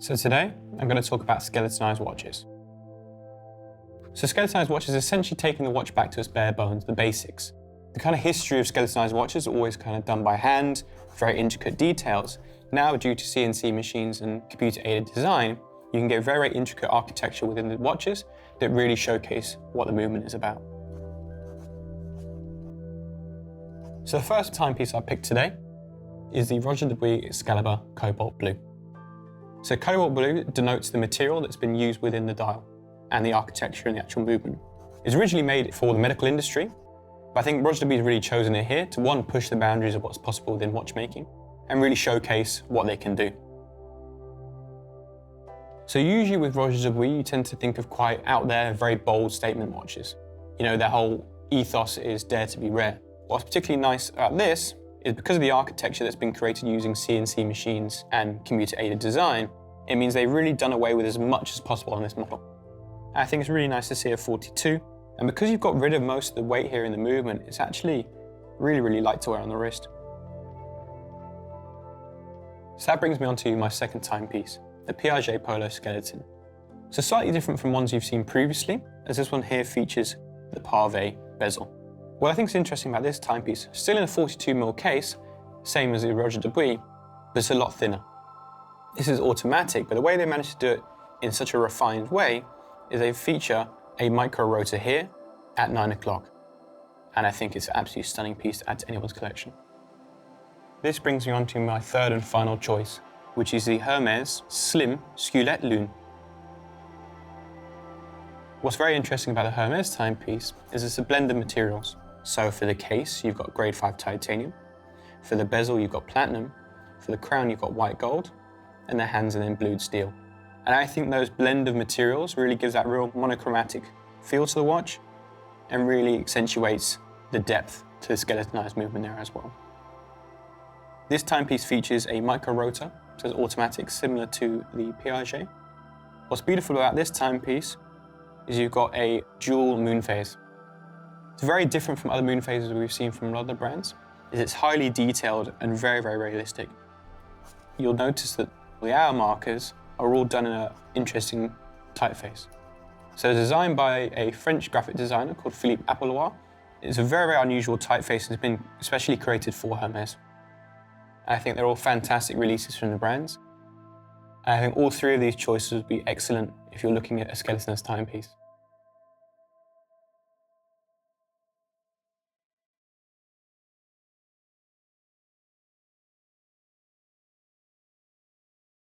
So today, I'm going to talk about skeletonized watches. So skeletonized watches is essentially taking the watch back to its bare bones, the basics. The kind of history of skeletonized watches are always kind of done by hand, very intricate details. Now, due to CNC machines and computer-aided design, you can get very, very intricate architecture within the watches that really showcase what the movement is about. So the first timepiece I picked today is the Roger Dubuis Excalibur Cobalt Blue. So Cobalt Blue denotes the material that's been used within the dial and the architecture and the actual movement. It's originally made for the medical industry, but I think Roger Dubuis has really chosen it here to, one, push the boundaries of what's possible within watchmaking and really showcase what they can do. So usually with Roger Dubuis, you tend to think of quite out there, very bold statement watches. You know, their whole ethos is dare to be rare. What's particularly nice about this is because of the architecture that's been created using CNC machines and computer-aided design, it means they've really done away with as much as possible on this model. I think it's really nice to see a 42, and because you've got rid of most of the weight here in the movement, it's actually really, really light to wear on the wrist. So that brings me on to my second timepiece, the Piaget Polo Skeleton. So slightly different from ones you've seen previously, as this one here features the pave bezel. What I think is interesting about this timepiece, still in a 42mm case, same as the Roger Dubuis, but it's a lot thinner. This is automatic, but the way they managed to do it in such a refined way is they feature a micro rotor here at 9 o'clock. And I think it's an absolutely stunning piece to add to anyone's collection. This brings me on to my third and final choice, which is the Hermès Slim Squelette LUNE. What's very interesting about the Hermes timepiece is it's a blend of materials. So for the case, you've got grade 5 titanium. For the bezel, you've got platinum. For the crown, you've got white gold. And the hands are then blued steel. And I think those blend of materials really gives that real monochromatic feel to the watch and really accentuates the depth to the skeletonized movement there as well. This timepiece features a micro rotor, so it's automatic, similar to the Piaget. What's beautiful about this timepiece is you've got a dual moon phase. It's very different from other moon phases we've seen from other brands, is it's highly detailed and very, very realistic. You'll notice that the hour markers are all done in an interesting typeface. So it's designed by a French graphic designer called Philippe Apolloir. It's a very, very unusual typeface and it's been especially created for Hermes. I think they're all fantastic releases from the brands. I think all three of these choices would be excellent if you're looking at a skeletonized timepiece.